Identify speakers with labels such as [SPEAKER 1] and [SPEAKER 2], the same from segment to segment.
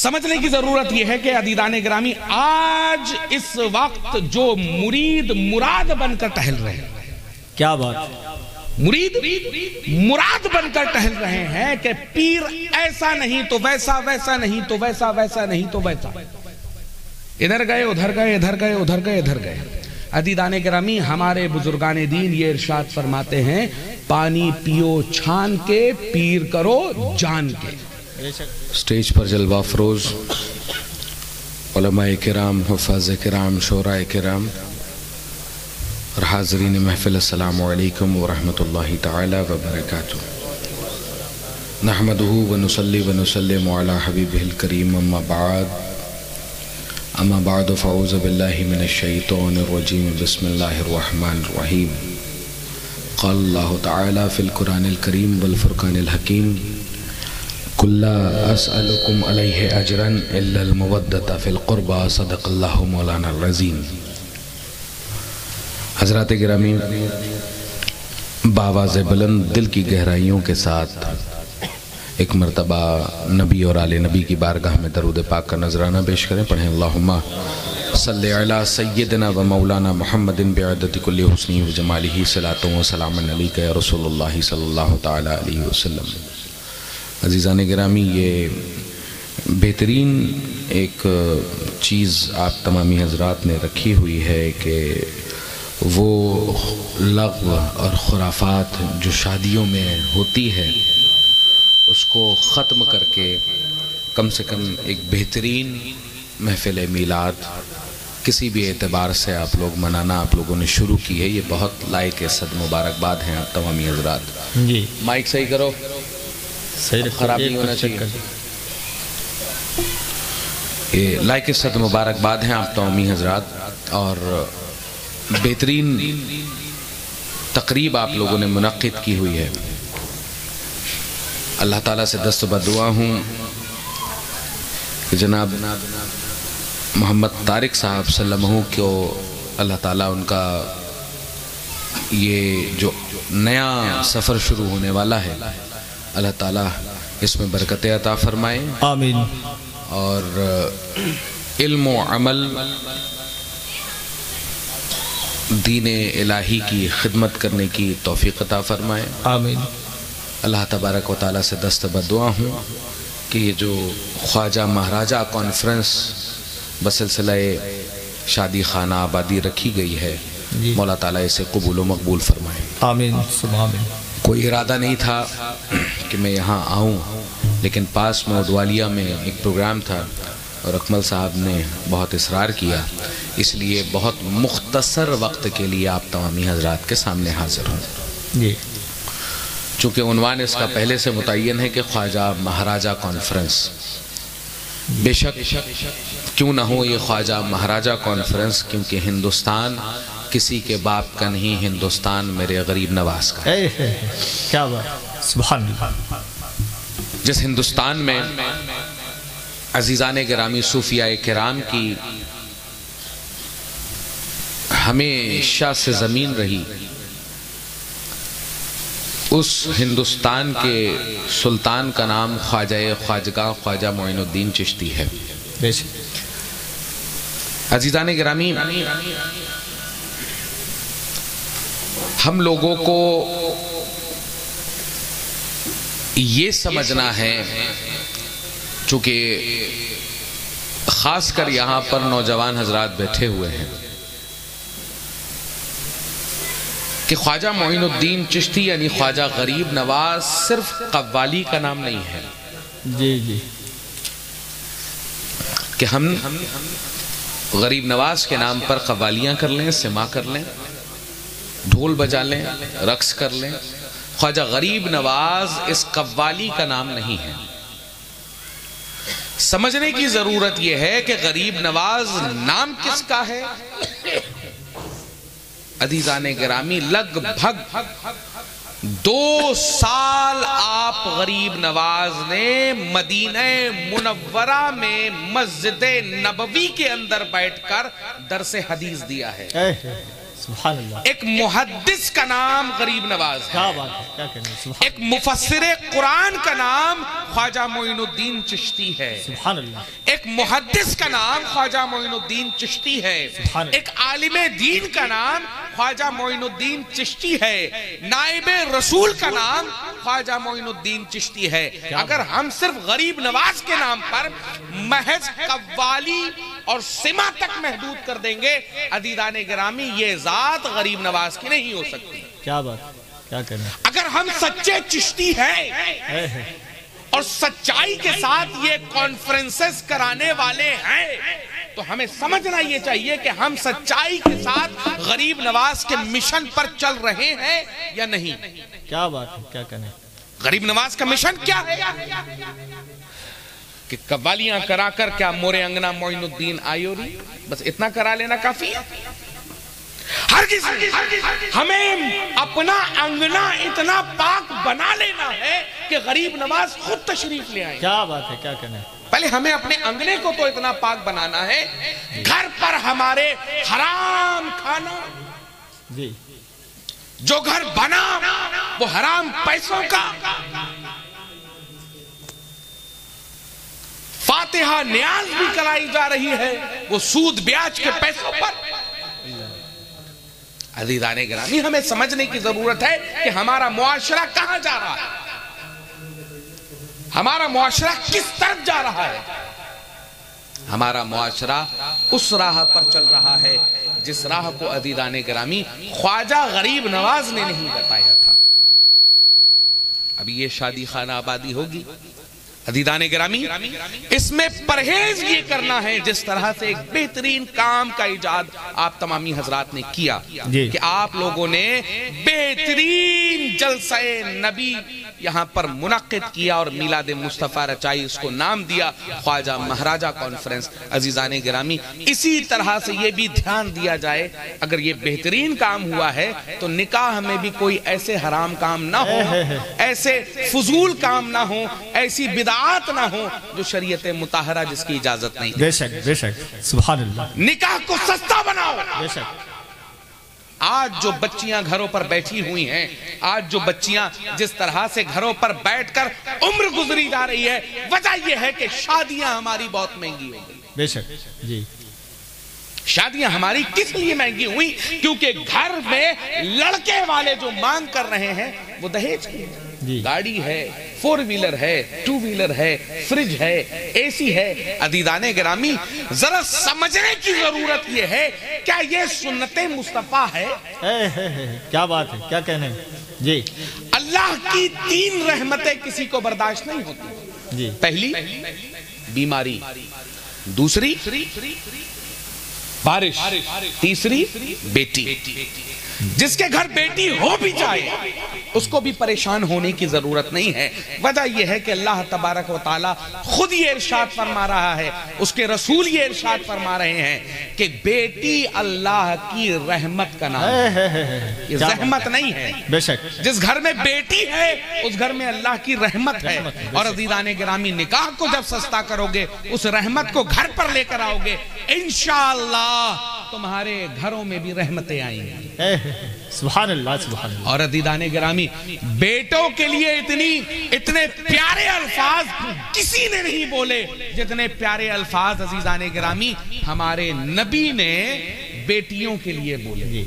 [SPEAKER 1] سمجھنے کی ضرورت یہ ہے کہ عزیزان گرامی آج اس وقت جو مرید مراد بن کر ٹہل رہے ہیں،
[SPEAKER 2] کیا بات،
[SPEAKER 1] مرید مراد بن کر ٹہل رہے ہیں کہ پیر ایسا نہیں تو ویسا، ویسا نہیں تو ویسا، ویسا نہیں تو ویسا، ادھر گئے ادھر گئے ادھر گئے ادھر گئے ادھر گئے۔ عزیزان گرامی ہمارے بزرگان دین یہ ارشاد فرماتے ہیں، پانی پیو چھان کے، پیر کرو جان کے۔
[SPEAKER 3] سٹیج پر جلوہ افروز علماء کرام، حفاظ کرام، شعراء کرام اور حاضرین محفل، السلام علیکم ورحمۃ اللہ تعالی وبرکاتہ۔ نحمدہ ونصلی ونسلم علی حبیبہ الکریم، اما بعد فاعوذ باللہ من الشیطان الرجیم، بسم اللہ الرحمن الرحیم۔ قال اللہ تعالی فی القرآن الکریم والفرقان الحکیم، قل لا اسألکم علیہ اجرا الا المودۃ فی القربى، صدق اللہ مولانا العظیم۔ حضرات گرامی، بآواز بلند دل کی گہرائیوں کے ساتھ ایک مرتبہ نبی اور آل نبی کی بارگاہ میں درود پاک کا نذرانہ پیش کریں۔ پڑھیں اللہم صلی علی سیدنا و مولانا محمد بعدد کل حسنی و جمالہ، صلاۃ و سلام علیک یا رسول اللہ صلی اللہ تعالی علیہ وسلم۔ عزیزان گرامی، یہ بہترین ایک چیز آپ تمامی حضرات نے رکھی ہوئی ہے کہ وہ لغو اور خرافات جو شادیوں میں ہوتی ہے اس کو ختم کر کے کم سے کم ایک بہترین محفل میلاد کسی بھی اعتبار سے آپ لوگ منانا آپ لوگوں نے شروع کی ہے۔ یہ بہت لائق صد مبارکباد ہیں آپ تمامی حضرات۔
[SPEAKER 2] جی
[SPEAKER 3] مائک صحیح کرو، خراب نہیں ہونا چاہیے۔ یہ لائق صد مبارکباد ہیں آپ تمامی حضرات، اور بہترین تقریب آپ لوگوں نے منعقد کی ہوئی ہے۔ اللہ تعالیٰ سے دست بدعا ہوں کہ جناب محمد طارق صاحب صلی اللہ علیہ وسلم کو اللہ تعالیٰ ان کا یہ جو نیا سفر شروع ہونے والا ہے، اللہ تعالیٰ اس میں برکت عطا فرمائے،
[SPEAKER 2] آمین،
[SPEAKER 3] اور علم و عمل دین الہی کی خدمت کرنے کی توفیق عطا فرمائے،
[SPEAKER 2] آمین۔
[SPEAKER 3] اللہ تبارک و تعالیٰ سے دست بدعا ہوں کہ یہ جو خواجہ مہاراجہ کانفرنس بسلسلہ شادی خانہ آبادی رکھی گئی ہے، مولا تعالیٰ اسے قبول و مقبول فرمائے،
[SPEAKER 2] آمین ثم آمین۔
[SPEAKER 3] کوئی ارادہ نہیں تھا کہ میں یہاں آؤں، لیکن پاس میں ادوالیہ میں ایک پروگرام تھا اور اکمل صاحب نے بہت اصرار کیا، اس لیے بہت مختصر وقت کے لیے آپ تمامی حضرات کے سامنے حاضر ہوں۔
[SPEAKER 2] جی،
[SPEAKER 3] چونکہ عنوان اس کا پہلے سے متعین ہے کہ خواجہ مہاراجہ کانفرنس، بے شک کیوں نہ ہو یہ خواجہ مہاراجہ کانفرنس، کیونکہ ہندوستان کسی کے باپ کا نہیں، ہندوستان میرے غریب نواز کا ہے۔
[SPEAKER 2] کیا بات، سبحان اللہ۔
[SPEAKER 3] جس ہندوستان میں عزیزان گرامی صوفیاء کرام کی ہمیشہ سے زمین رہی، اس ہندوستان کے سلطان کا نام خواجہ خواجگاہ خواجہ معین الدین چشتی ہے۔ عزیزان گرامی، ہم لوگوں کو یہ سمجھنا ہے، چونکہ خاص کر یہاں پر نوجوان حضرات بیٹھے ہوئے ہیں، کہ خواجہ معین الدین چشتی یعنی خواجہ غریب نواز صرف قوالی کا نام نہیں ہے۔
[SPEAKER 2] جی جی،
[SPEAKER 3] کہ ہم غریب نواز کے نام پر قوالیاں کر لیں، سما کر لیں، ڈھول بجا لیں، رقص کر لیں، خواجہ غریب نواز اس قوالی کا نام نہیں ہے۔ سمجھنے کی ضرورت یہ ہے کہ غریب نواز نام کس کا ہے؟ عزیزان گرامی، لگ بھگ 2 سال آپ غریب نواز نے مدینہ منورہ میں مسجد نبوی کے اندر بیٹھ کر درس حدیث دیا ہے۔
[SPEAKER 2] سبحان اللہ.
[SPEAKER 1] ایک محدث کا نام غریب نواز ہے.
[SPEAKER 2] کیا بات ہے, کیا کہنے, سبحان
[SPEAKER 1] ایک مفسر قرآن کا نام خواجہ معین الدین چشتی ہے.
[SPEAKER 2] سبحان اللہ.
[SPEAKER 1] ایک محدث کا نام خواجہ معین الدین چشتی ہے.
[SPEAKER 2] سبحان اللہ.
[SPEAKER 1] ایک عالم دین کا نام خواجہ معین الدین چشتی ہے. نائب رسول کا نام خواجہ معین الدین چشتی ہے. اگر ہم صرف غریب نواز کے نام پر محض قوالی اور سما تک محدود کر دیں گے, عزیزان گرامی یہ ذات غریب نواز کی نہیں ہو سکتی.
[SPEAKER 2] کیا بات, کیا کہنے.
[SPEAKER 1] اگر ہم سچے چشتی ہیں اور سچائی کے ساتھ یہ کانفرنسز کرانے والے ہیں تو ہمیں سمجھنا یہ چاہیے کہ ہم سچائی کے ساتھ غریب نواز کے مشن پر چل رہے ہیں یا نہیں.
[SPEAKER 2] کیا بات ہے, کیا کہنے.
[SPEAKER 1] غریب نواز کا مشن کیا ہے کہ قوالیاں کرا کر کیا مورے انگنا معین الدین آئیوری, بس اتنا کرا لینا کافی ہے. ہرگز ہمیں اپنا انگنا اتنا پاک بنا لینا ہے کہ غریب نواز خود تشریف لے آئیں.
[SPEAKER 2] کیا بات ہے, کیا کہنے.
[SPEAKER 1] پہلے ہمیں اپنے انگنے کو تو اتنا پاک بنانا ہے, گھر پر ہمارے حرام کھانا,
[SPEAKER 2] جی,
[SPEAKER 1] جو گھر بنا وہ حرام پیسوں کا, فاتحہ نیاز بھی کرائی جا رہی ہے وہ سود بیاج کے پیسوں پر. عزیزان گرامی ہمیں سمجھنے کی ضرورت ہے کہ ہمارا معاشرہ کہاں جا رہا ہے, ہمارا معاشرہ کس طرف جا رہا ہے. ہمارا معاشرہ اس راہ پر چل رہا ہے جس راہ کو عزیزان گرامی خواجہ غریب نواز نے نہیں بتایا تھا. ابھی یہ شادی خانہ آبادی ہوگی عزیزان گرامی, اس میں پرہیز یہ کرنا ہے جس طرح سے ایک بہترین کام کا ایجاد آپ تمامی حضرات نے کیا کہ آپ لوگوں نے بہترین جلسہ نبی یہاں پر منعقد کیا اور میلاد مصطفیٰ رچائی, اس کو نام دیا خواجہ مہاراجہ کانفرنس. عزیزان گرامی اسی طرح سے یہ بھی دھیان دیا جائے, اگر یہ بہترین کام ہوا ہے تو نکاح میں بھی کوئی ایسے حرام کام نہ ہو, ایسے فضول کام نہ ہو, ایسی بدعات نہ ہو جو شریعت مطہرہ جس کی اجازت نہیں.
[SPEAKER 2] بے شک, بے شک, سبحان اللہ.
[SPEAKER 1] نکاح کو سستا بناؤ.
[SPEAKER 2] بے شک.
[SPEAKER 1] آج جو بچیاں گھروں پر بیٹھی ہوئی ہیں, آج جو بچیاں جس طرح سے گھروں پر بیٹھ کر عمر گزری جا رہی ہے, وجہ یہ ہے کہ شادیاں ہماری بہت مہنگی ہو گئی.
[SPEAKER 2] بے شک, جی,
[SPEAKER 1] شادیاں ہماری کس لیے مہنگی ہوئی, کیونکہ گھر میں لڑکے والے جو مانگ کر رہے ہیں وہ دہیج کی گاڑی ہے, 4 ویلر ہے, 2 ویلر ہے, فریج ہے, اے سی ہے. عزیزان گرامی ذرا سمجھنے کی ضرورت یہ ہے کیا یہ سنت مصطفیٰ ہے.
[SPEAKER 2] کیا بات ہے, کیا کہنے. جی,
[SPEAKER 1] اللہ کی 3 رحمتیں کسی کو برداشت نہیں ہوتی.
[SPEAKER 2] جی,
[SPEAKER 1] پہلی بیماری, دوسری بارش, تیسری بیٹی. جس کے گھر بیٹی ہو بھی جائے اس کو بھی پریشان ہونے کی ضرورت نہیں ہے. وجہ یہ ہے کہ اللہ تبارک و تعالی خود یہ ارشاد فرما رہا ہے, اس کے رسول یہ ارشاد فرما رہے ہیں کہ بیٹی اللہ کی رحمت کا نام ہے, یہ زحمت نہیں ہے.
[SPEAKER 2] بے شک,
[SPEAKER 1] جس گھر میں بیٹی ہے اس گھر میں اللہ کی رحمت ہے. اور عزیزان گرامی نکاح کو جب سستا کرو گے, اس رحمت کو گھر پر لے کر آؤ گے, انشاءاللہ تمہارے گھروں میں بھی رحمتیں آئیں گی.
[SPEAKER 2] سبحان اللہ, سبحان اللہ.
[SPEAKER 1] اور عزیزان گرامی بیٹوں کے لیے اتنے پیارے الفاظ کسی نے نہیں بولے جتنے پیارے الفاظ عزیزان گرامی ہمارے نبی نے بیٹیوں کے لیے بولے.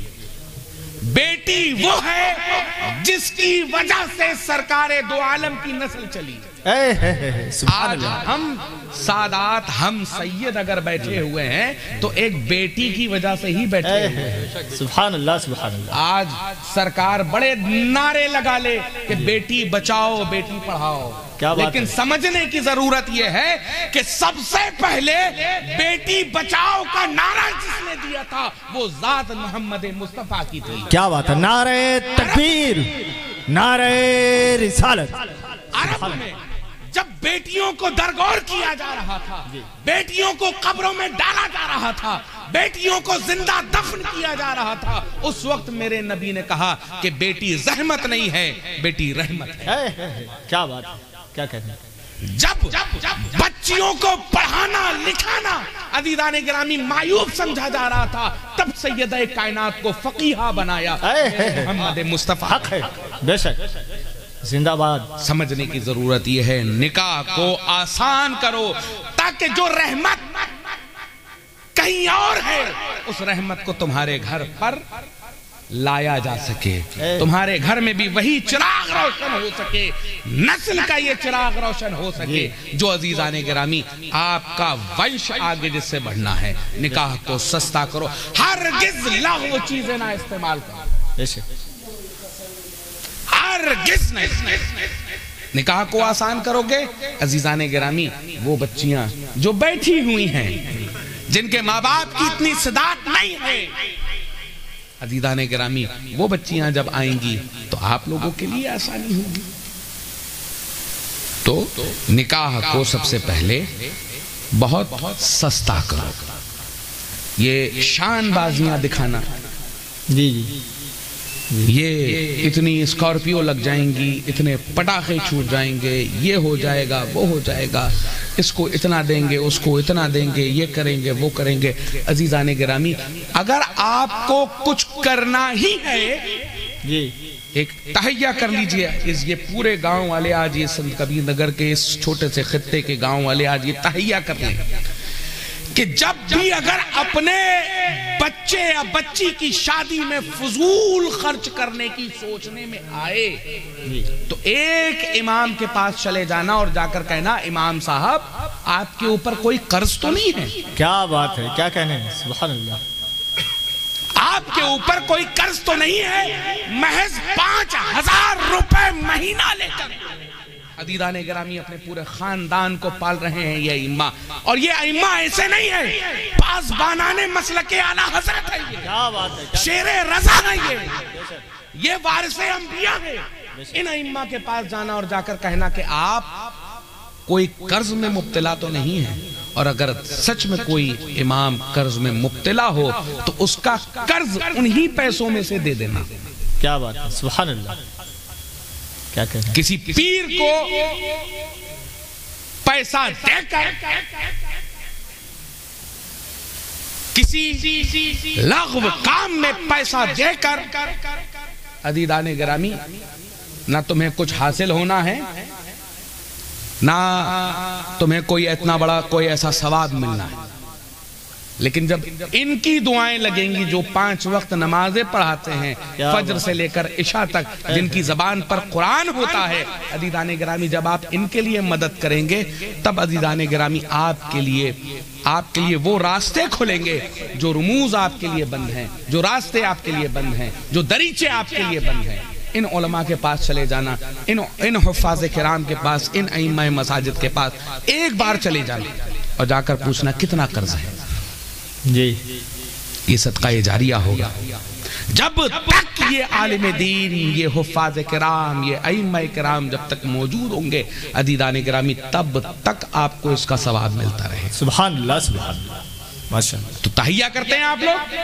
[SPEAKER 1] بیٹی وہ ہے جس کی وجہ سے سرکار دو عالم کی نسل چلی. آج ہم سادات, ہم سید اگر بیٹھے ہوئے ہیں تو ایک بیٹی کی وجہ سے ہی بیٹھے ہوئے ہیں.
[SPEAKER 2] سبحان اللہ, سبحان اللہ.
[SPEAKER 1] آج سرکار بڑے نعرے لگا لے کہ بیٹی بچاؤ, بیٹی پڑھاؤ, لیکن سمجھنے کی ضرورت یہ ہے کہ سب سے پہلے بیٹی بچاؤ کا نعرہ جس نے دیا تھا وہ ذات محمد مصطفیٰ کی تھی.
[SPEAKER 2] کیا بات ہے, نعرہ تکبیر, نعرہ رسالت.
[SPEAKER 1] عرب میں جب بیٹیوں کو درگور کیا جا رہا تھا, بیٹیوں کو قبروں میں ڈالا جا رہا تھا, بیٹیوں کو زندہ دفن کیا جا رہا تھا, اس وقت میرے نبی نے کہا کہ بیٹی زحمت نہیں ہے, بیٹی رحمت ہے.
[SPEAKER 2] کیا بات ہے, کیا کہتے ہیں.
[SPEAKER 1] جب بچیوں کو پڑھانا لکھانا عزیزان گرامی مایوب سمجھا جا رہا تھا، تب سیدہ کائنات کو فقیہہ بنایا محمد مصطفیٰ۔
[SPEAKER 2] حق ہے، بے شک، زندہ باد۔
[SPEAKER 1] سمجھنے کی ضرورت یہ ہے نکاح کو آسان کرو تاکہ جو رحمت کہیں اور ہے اس رحمت کو تمہارے گھر پر لایا جا سکے، تمہارے گھر میں بھی وہی چراغ روشن ہو سکے، نسل کا یہ چراغ روشن ہو سکے جو عزیزان گرامی آپ کا ونش آگے جس سے بڑھنا ہے۔ نکاح کو سستا کرو، ہرگز لغو چیزیں نہ استعمال کرو، ہرگز نہیں۔ نکاح کو آسان کرو گے عزیزان گرامی، وہ بچیاں جو بیٹھی ہوئی ہیں جن کے ماں باپ کی اتنی صداقت نہیں ہے، عزیزان گرامی وہ بچیاں جب آئیں گی تو آپ لوگوں کے لیے آسانی ہوگی۔ تو نکاح کو سب سے پہلے بہت سستا کرو۔ یہ شان بازیاں دکھانا،
[SPEAKER 2] جی جی،
[SPEAKER 1] یہ اتنی اسکارپیو لگ جائیں گی، اتنے پٹاخے چھوٹ جائیں گے، یہ ہو جائے گا، وہ ہو جائے گا، اس کو اتنا دیں گے، اس کو اتنا دیں گے، یہ کریں گے، وہ کریں گے۔ عزیزان گرامی اگر آپ کو کچھ کرنا ہی ہے،
[SPEAKER 2] جی،
[SPEAKER 1] ایک تہیہ کر لیجئے، یہ پورے گاؤں والے آج یہ سنت کبیر نگر کے اس چھوٹے سے خطے کے گاؤں والے آج یہ تہیہ کر لیں کہ جب بھی اگر اپنے بچے یا بچی کی شادی میں فضول خرچ کرنے کی سوچنے میں آئے تو ایک امام کے پاس چلے جانا اور جا کر کہنا امام صاحب آپ کے اوپر کوئی قرض تو نہیں ہے؟
[SPEAKER 2] کیا بات ہے، کیا کہنے ہیں، سبحان اللہ،
[SPEAKER 1] آپ کے اوپر کوئی قرض تو نہیں ہے؟ محض 5000 روپے مہینہ لے کر عزیزان گرامی اپنے پورے خاندان کو پال رہے ہیں یہ ائمہ، اور یہ ائمہ ایسے نہیں ہے، پاسبانان مسلک اعلیٰ حضرت ہے،
[SPEAKER 2] کیا بات ہے،
[SPEAKER 1] شیر رضا ہے، یہ وارث انبیاء ہے۔ ان ائمہ کے پاس جانا اور جا کر کہنا کہ آپ کوئی قرض میں مبتلا تو نہیں ہے، اور اگر سچ میں کوئی امام قرض میں مبتلا ہو تو اس کا قرض انہی پیسوں میں سے دے دینا۔
[SPEAKER 2] کیا بات ہے، سبحان اللہ، کیا کہنا ہے،
[SPEAKER 1] کسی پیر کو پیسہ دے کر، کسی لغو کام میں پیسہ دے کر عزیزان گرامی نہ تمہیں کچھ حاصل ہونا ہے، نہ تمہیں کوئی اتنا بڑا کوئی ایسا ثواب ملنا ہے۔ لیکن جب ان کی دعائیں لگیں گی جو 5 وقت نمازیں پڑھاتے ہیں فجر سے لے کر عشاء تک، جن کی زبان پر قرآن ہوتا ہے، عزیزان گرامی جب آپ ان کے لیے مدد کریں گے تب عزیزان گرامی آپ کے لیے وہ راستے کھلیں گے جو رموز آپ کے لیے بند ہیں، جو راستے آپ کے لیے بند ہیں، جو دریچے آپ کے لیے بند ہیں۔ ان علماء کے پاس چلے جانا، ان حفاظ کرام کے پاس، ان ائمہ مساجد کے پاس ایک بار چلے جانا اور جا کر پوچھنا کتنا قرض ہے،
[SPEAKER 2] جی،
[SPEAKER 1] یہ صدقہ جاریہ ہوگا۔ جب تک یہ عالم دین، یہ حفاظ کرام، یہ ائمہ کرام جب تک موجود ہوں گے عزیزان گرامی تب تک آپ کو اس کا ثواب ملتا رہے۔
[SPEAKER 2] سبحان اللہ، سبحان اللہ، ماشاءاللہ۔
[SPEAKER 1] تو تہیہ کرتے ہیں آپ لوگ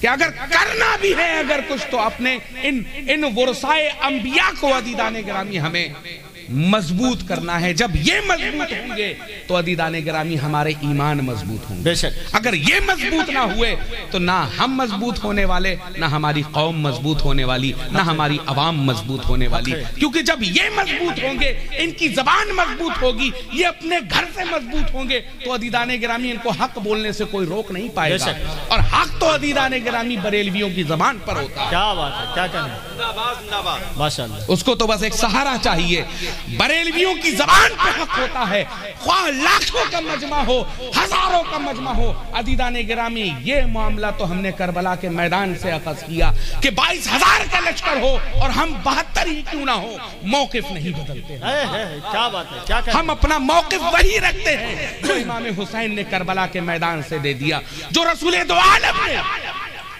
[SPEAKER 1] کہ اگر کرنا بھی ہے اگر کچھ تو اپنے ان ورثائے انبیاء کو عزیزان گرامی ہمیں مضبوط کرنا ہے۔ جب یہ مضبوط ہوں گے تو عزیزان گرامی ہمارے ایمان مضبوط ہوں گے۔
[SPEAKER 2] بے شک،
[SPEAKER 1] اگر یہ مضبوط نہ ہوئے تو نہ ہم مضبوط ہونے والے، نہ ہماری قوم مضبوط ہونے والی، نہ ہماری عوام مضبوط ہونے والی۔ کیونکہ جب یہ مضبوط ہوں گے، ان کی زبان مضبوط ہوگی، یہ اپنے گھر سے مضبوط ہوں گے تو عزیزان گرامی ان کو حق بولنے سے کوئی روک نہیں پائے گا۔ اور حق تو عزیزان گرامی بریلویوں کی زبان پر ہوتا ہے۔
[SPEAKER 2] کیا بات ہے، کیا کہنا ہے، ماشاءاللہ،
[SPEAKER 1] اس کو تو بس ایک سہارا چاہیے۔ بریلویوں کی زبان پہ حق ہوتا ہے، خواہ لاکھوں کا مجمع ہو، ہزاروں کا مجمع ہو۔ عزیزان گرامی یہ معاملہ تو ہم نے کربلا کے میدان سے اخذ کیا کہ 22,000 کا لشکر ہو اور ہم 72 ہی کیوں نہ ہو، موقف نہیں بدلتے۔
[SPEAKER 2] کیا بات ہے، کیا کہنا ہے،
[SPEAKER 1] ہم اپنا موقف وہی رکھتے ہیں جو امام حسین نے کربلا کے میدان سے دے دیا، جو رسول دو عالم نے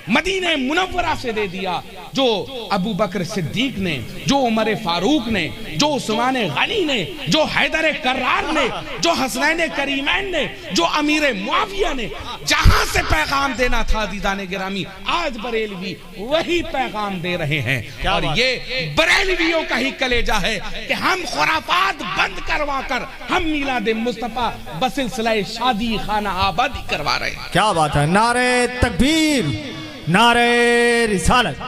[SPEAKER 1] مدینہ منورہ سے دے دیا، جو ابو بکر صدیق نے، جو عمر فاروق نے، جو عثمان غنی نے، جو حیدر کرار نے، جو حسنین کریمین نے، جو امیر معاویہ نے، جہاں سے پیغام دینا تھا عزیزان گرامی، آج بریلوی وہی پیغام دے رہے ہیں۔ اور یہ بریلویوں کا ہی کلیجہ ہے کہ ہم خرافات بند کروا کر ہم میلاد مصطفیٰ بسلسلہ شادی خانہ آبادی کروا رہے ہیں۔
[SPEAKER 2] کیا بات ہے، نعرہ تکبیر، نعرہ رسالت،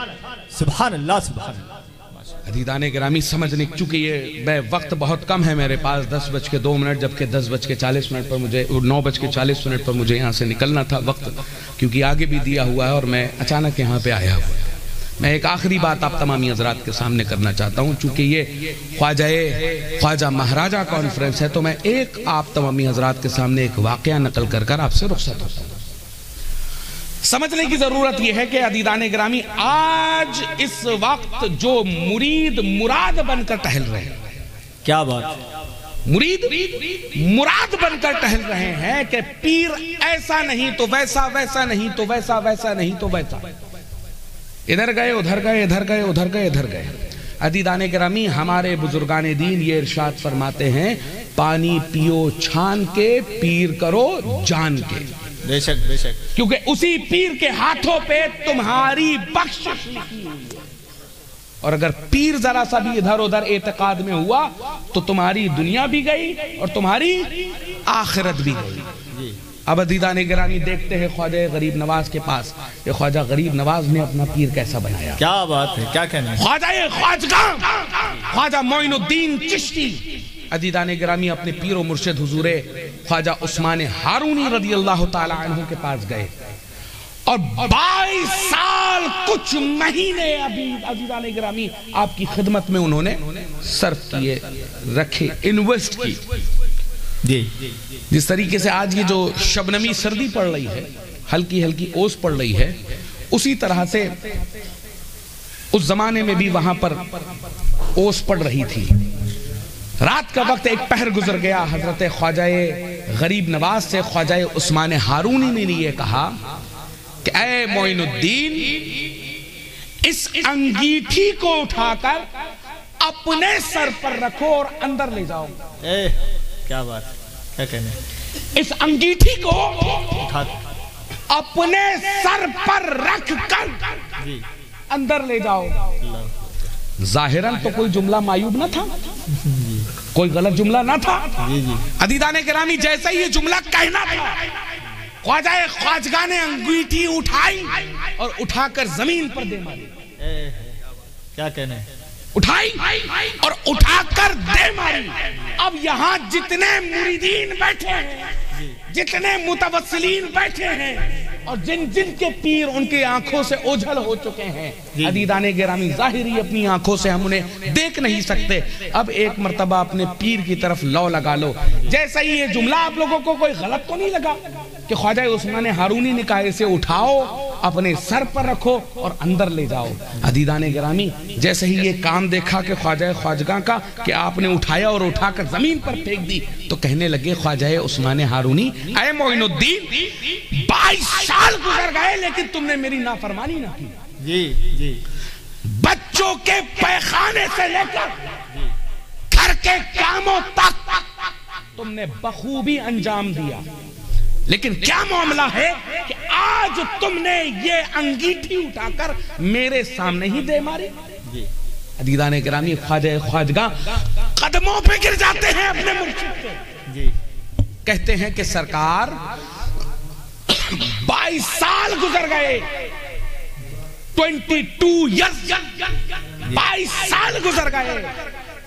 [SPEAKER 2] سبحان اللہ سبحان اللہ۔
[SPEAKER 1] عزیزان گرامی سمجھنے، چونکہ یہ وقت بہت کم ہے میرے پاس، 10:02 جبکہ 10:40 پر مجھے 9:40 پر مجھے یہاں سے نکلنا تھا وقت، کیونکہ آگے بھی دیا ہوا ہے اور میں اچانک یہاں پہ آیا ہوا۔ میں ایک آخری بات آپ تمامی حضرات کے سامنے کرنا چاہتا ہوں، چونکہ یہ خواجہ مہاراجہ کانفرنس ہے، تو میں ایک آپ تمامی حضرات کے سامنے ایک واقعہ نقل کر آپ سے رخصت ہوتا ہوں۔ سمجھنے کی ضرورت یہ ہے کہ عزیزان گرامی آج اس وقت جو مرید مراد بن کر ٹہل رہے ہیں،
[SPEAKER 2] کیا بات ہے،
[SPEAKER 1] مرید مراد بن کر ٹہل رہے ہیں کہ پیر ایسا نہیں تو ویسا، ویسا نہیں تو ویسا، ویسا نہیں تو ویسا، ادھر گئے ادھر گئے ادھر گئے ادھر گئے ادھر گئے۔ عزیزان گرامی ہمارے بزرگان دین یہ ارشاد فرماتے ہیں، پانی پیو چھان کے، پیر کرو جان کے،
[SPEAKER 2] بے شک بے شک،
[SPEAKER 1] کیونکہ اسی پیر کے ہاتھوں پہ تمہاری بخشش لکھی ہوئی ہے۔ اور اگر پیر ذرا سا بھی ادھر ادھر اعتقاد میں ہوا تو تمہاری دنیا بھی گئی اور تمہاری آخرت بھی گئی۔ اب عزیزان گرامی دیکھتے ہیں خواجہ غریب نواز کے پاس کہ خواجہ غریب نواز نے اپنا پیر کیسا بنایا۔
[SPEAKER 2] کیا بات ہے، کیا کہنا ہے،
[SPEAKER 1] خواجہ معین الدین چشتی عزیزان گرامی اپنے پیر و مرشد حضور خواجہ عثمان ہارونی رضی اللہ تعالی عنہ کے پاس گئے اور 22 سال کچھ مہینے ابھی عزیزان گرامی آپ کی خدمت میں انہوں نے صرف کیے، رکھے، انویسٹ کی۔
[SPEAKER 2] جی
[SPEAKER 1] جس طریقے سے آج یہ جو شبنمی سردی پڑ رہی ہے، ہلکی ہلکی اوس پڑ رہی ہے، اسی طرح سے اس زمانے میں بھی وہاں پر اوس پڑ رہی تھی۔ رات کا وقت ایک پہر گزر گیا، حضرت خواجہ غریب نواز سے خواجہ عثمان ہارونی نے یہ کہا کہ اے معین الدین، اس انگیٹھی کو اٹھا کر اپنے سر پر رکھو اور اندر لے جاؤ۔
[SPEAKER 2] کیا بات، کیا کہنا ہے،
[SPEAKER 1] اس انگیٹھی کو اپنے سر پر رکھ کر اندر لے جاؤ۔ ظاہراً تو کوئی جملہ معیوب نہ تھا، کوئی غلط جملہ نہ تھا۔ عزیزان کرامی جیسا یہ جملہ کہنا تھا، خواجہ خواجگاہ نے انگیٹھی اٹھائی اور اٹھا کر زمین پر دے ماری۔
[SPEAKER 2] کیا کہنا ہے،
[SPEAKER 1] اٹھائی اور اٹھا کر دے ماری۔ اب یہاں جتنے مریدین بیٹھے ہیں، جتنے متوسلین بیٹھے ہیں اور جن کے پیر ان کی آنکھوں سے اوجھل ہو چکے ہیں، عزیزان گرامی ظاہری اپنی آنکھوں سے ہم انہیں دیکھ نہیں سکتے، اب ایک مرتبہ اپنے پیر کی طرف لو لگا لو۔ جیسا ہی یہ جملہ آپ لوگوں کو کوئی غلط تو نہیں لگا کہ خواجہ عثمان ہارونی نے کہا اسے اٹھاؤ، اپنے سر پر رکھو اور اندر لے جاؤ۔ عزیزان گرامی جیسے ہی یہ کام دیکھا کہ خواجہ خواجگاہ کا کہ آپ نے اٹھایا اور اٹھا کر زمین پر پھینک دی، تو کہنے لگے خواجہ عثمان ہارونی، اے معین الدین، 22 سال گزر گئے لیکن تم نے میری نافرمانی نہ کی۔
[SPEAKER 2] جی
[SPEAKER 1] بچوں کے پیخانے سے لے کر گھر کے کاموں تک تم نے بخوبی انجام دیا، لیکن کیا معاملہ ہے کہ آج تم نے یہ انگیٹھی اٹھا کر میرے سامنے ہی دے ماری۔ عزیزان گرامی خواجہ خواجگاہ قدموں پہ گر جاتے ہیں اپنے مرشد کے، کہتے ہیں کہ سرکار 22 سال گزر گئے، 22 years 22 سال گزر گئے،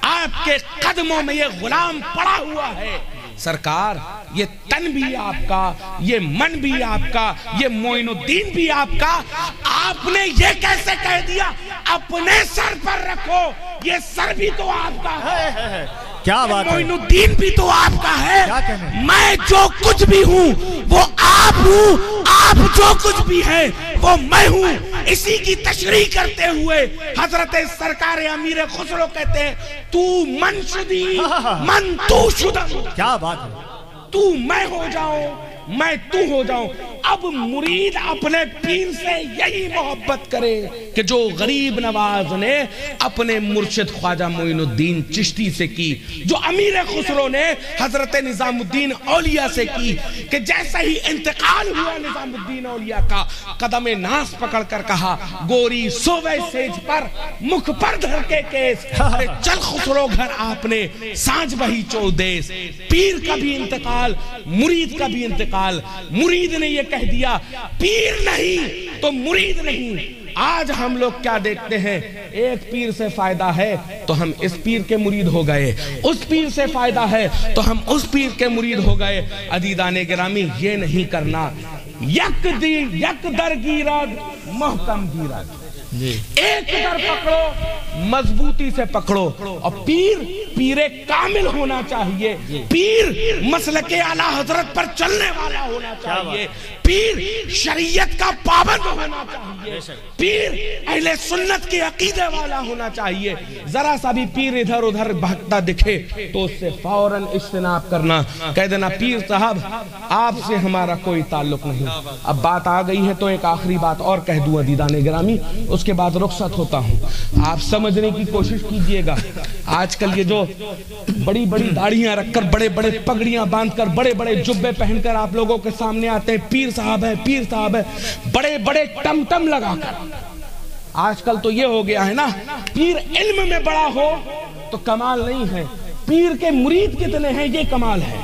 [SPEAKER 1] آپ کے قدموں میں یہ غلام پڑا ہوا ہے۔ سرکار یہ تن بھی آپ کا، یہ من بھی آپ کا، یہ معین الدین بھی آپ کا، آپ نے یہ کیسے کہہ دیا اپنے سر پر رکھو؟ یہ سر بھی تو آپ کا ہے،
[SPEAKER 2] کیا بات ہے،
[SPEAKER 1] معین الدین بھی تو آپ کا ہے، میں جو کچھ بھی ہوں وہ آپ ہوں، آپ جو کچھ بھی ہے وہ میں ہوں۔ اسی کی تشریح کرتے ہوئے حضرت سرکار امیر خسرو کہتے ہیں، تو من شدی من تو شدم،
[SPEAKER 2] کیا بات ہے،
[SPEAKER 1] تو میں ہو جاؤ میں تو ہو جاؤں. اب مرید اپنے پیر سے یہی محبت کرے کہ جو غریب نواز نے اپنے مرشد خواجہ معین الدین چشتی سے کی, جو امیر خسرو نے حضرت نظام الدین اولیاء سے کی, کہ جیسا ہی انتقال ہوا نظام الدین اولیاء کا, قدم ناز پکڑ کر کہا گوری سوے سیج پر مکھ پر دھر کے کیس, ارے چل خسرو گھر آپ نے سانج بہی چودیس. پیر کا بھی انتقال, مرید کا بھی انتقال. مرید نے یہ کہہ دیا پیر نہیں تو مرید نہیں. آج ہم لوگ کیا دیکھتے ہیں, ایک پیر سے فائدہ ہے تو ہم اس پیر کے مرید ہو گئے, اس پیر سے فائدہ ہے تو ہم اس پیر کے مرید ہو گئے. عزیزان گرامی, یہ نہیں کرنا. یک در گیرد محکم گیرد, ایک در پکڑو مضبوطی سے پکڑو. اور پیر کامل ہونا چاہیے, پیر مسلک اعلی حضرت پر چلنے والا ہونا چاہیے, پیر شریعت کا پابند ہونا چاہیے, پیر اہل سنت کے عقیدے والا ہونا چاہیے. ذرا سا بھی پیر ادھر ادھر بھٹکتا دکھے تو اس سے فوراً اجتناب کرنا, کہہ دینا پیر صاحب آپ سے ہمارا کوئی تعلق نہیں. اب بات آ گئی ہے تو ایک آخری بات اور کہہ دوں عزیزان گرامی, اس کے بعد رخصت ہوتا ہوں. آپ سمجھنے کی کوشش کیجئے گا, آج کل یہ جو بڑی بڑی داڑھیاں رکھ کر, بڑے بڑے پگڑیاں باندھ کر, بڑے بڑے جبے پہن کر آپ لوگوں کے سامنے آتے ہیں, پیر صاحب ہے, پیر صاحب ہے, بڑے بڑے ٹم ٹم لگا کر. آج کل تو یہ ہو گیا ہے نا, پیر علم میں بڑا ہو تو کمال نہیں ہے, پیر کے مرید کتنے ہیں یہ کمال ہے.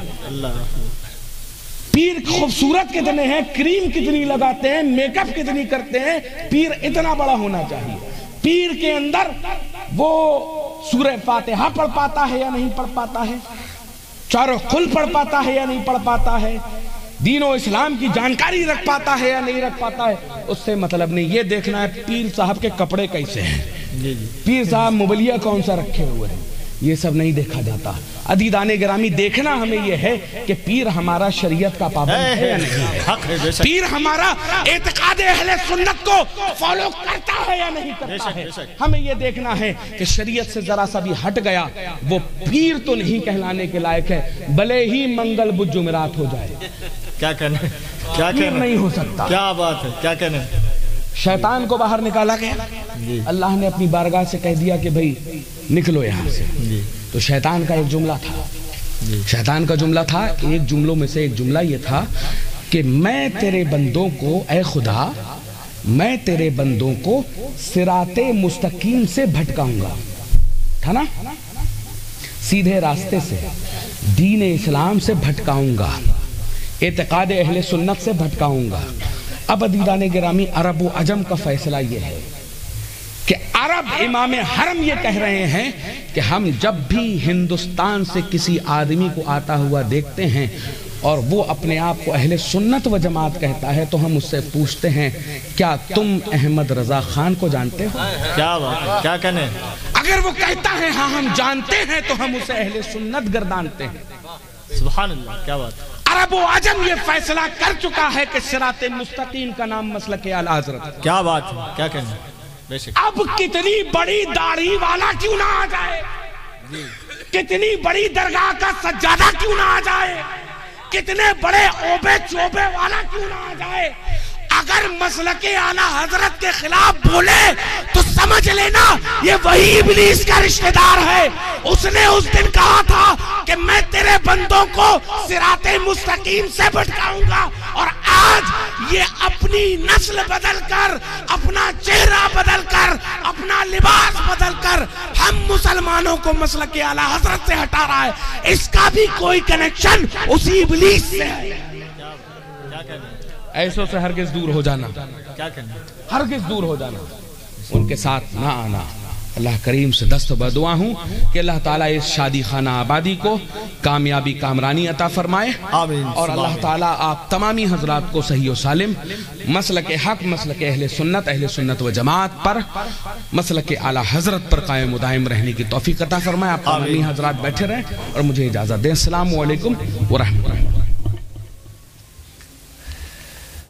[SPEAKER 1] پیر خوبصورت کتنے ہیں, کریم کتنی لگاتے ہیں, میک اپ کتنی کرتے ہیں, پیر اتنا بڑا ہونا چاہیے. پیر کے اندر وہ سورہ فاتحہ پڑھ پاتا ہے یا نہیں پڑھ پاتا ہے, چاروں کل پڑھ پاتا ہے یا نہیں پڑھ پاتا ہے, دین و اسلام کی جانکاری رکھ پاتا ہے یا نہیں رکھ پاتا ہے, اس سے مطلب نہیں. یہ دیکھنا ہے پیر صاحب کے کپڑے کیسے ہیں, پیر صاحب موبلیہ کون سا رکھے ہوئے ہیں, یہ سب نہیں دیکھا جاتا. عزیزان گرامی, دیکھنا ہمیں یہ ہے کہ پیر ہمارا شریعت کا پابند ہے یا نہیں ہے, پیر ہمارا اعتقاد اہل سنت کو فالو کرتا ہے یا نہیں کرتا ہے. ہمیں یہ دیکھنا ہے کہ شریعت سے ذرا سا بھی ہٹ گیا وہ پیر تو نہیں کہلانے کے لائق ہے, بھلے ہی منگل بدھ جمعرات ہو جائے.
[SPEAKER 2] کیا کہنے, کیا
[SPEAKER 1] پیر نہیں ہو سکتا.
[SPEAKER 2] کیا بات ہے, کیا کہنے.
[SPEAKER 1] شیطان کو باہر نکالا گیا, اللہ نے اپنی بارگاہ سے کہہ دیا کہ بھئی نکلو یہاں سے. تو شیطان کا ایک جملہ تھا, شیطان کا جملہ تھا, ایک جملوں میں سے ایک جملہ یہ تھا کہ میں تیرے بندوں کو, اے خدا میں تیرے بندوں کو صراط مستقیم سے بھٹکاؤں گا, تھا نا, سیدھے راستے سے, دین اسلام سے بھٹکاؤں گا, اعتقاد اہل سنت سے بھٹکاؤں گا. اب عزیزان گرامی, عرب و عجم کا فیصلہ یہ ہے کہ عرب امام حرم یہ کہہ رہے ہیں کہ ہم جب بھی ہندوستان سے کسی آدمی کو آتا ہوا دیکھتے ہیں اور وہ اپنے آپ کو اہل سنت و جماعت کہتا ہے تو ہم اس سے پوچھتے ہیں کیا تم احمد رضا خان کو جانتے ہو.
[SPEAKER 2] کیا بات, کیا کہنے.
[SPEAKER 1] اگر وہ کہتا ہے ہاں ہم جانتے ہیں تو ہم اسے اہل سنت گردانتے ہیں.
[SPEAKER 2] سبحان اللہ, کیا بات.
[SPEAKER 1] عرب و عجم یہ فیصلہ کر چکا ہے کہ صراط مستقیم کا نام مسلک اعلی حضرت.
[SPEAKER 2] کیا بات ہے, کیا کہنے.
[SPEAKER 1] اب کتنی بڑی داڑھی والا کیوں نہ آ جائے, کتنی بڑی درگاہ کا سجادہ کیوں نہ آ جائے, کتنے بڑے اوبے چوبے والا کیوں نہ آ جائے, اگر مسلک اعلی حضرت کے خلاف بولے تو سمجھ لینا یہ وہی ابلیس کا رشتہ دار ہے. اس نے اس دن کہا تھا کہ میں تیرے بندوں کو صراط مستقیم سے بھٹکاؤں گا, اور آج یہ اپنی نسل بدل کر, اپنا چہرہ بدل کر, اپنا لباس بدل کر ہم مسلمانوں کو مسلک اعلی حضرت سے ہٹا رہا ہے. اس کا بھی کوئی کنیکشن اسی ابلیس سے ہے. ایسوں سے ہرگز دور ہو جانا, ہرگز دور ہو جانا, ان کے ساتھ نہ آنا. اللہ کریم سے دست بدعا ہوں کہ اللہ تعالیٰ اس شادی خانہ آبادی کو کامیابی کامرانی عطا فرمائے, اور اللہ تعالیٰ آپ تمامی حضرات کو صحیح و سالم مسلک حق, مسلک اہل سنت و جماعت پر, مسلک اعلی حضرت پر قائم و دائم رہنے کی توفیق عطا فرمائے. آپ تمامی حضرات بیٹھے رہیں اور مجھے اجازت دیں. السلام علیکم ورحمۃ اللہ.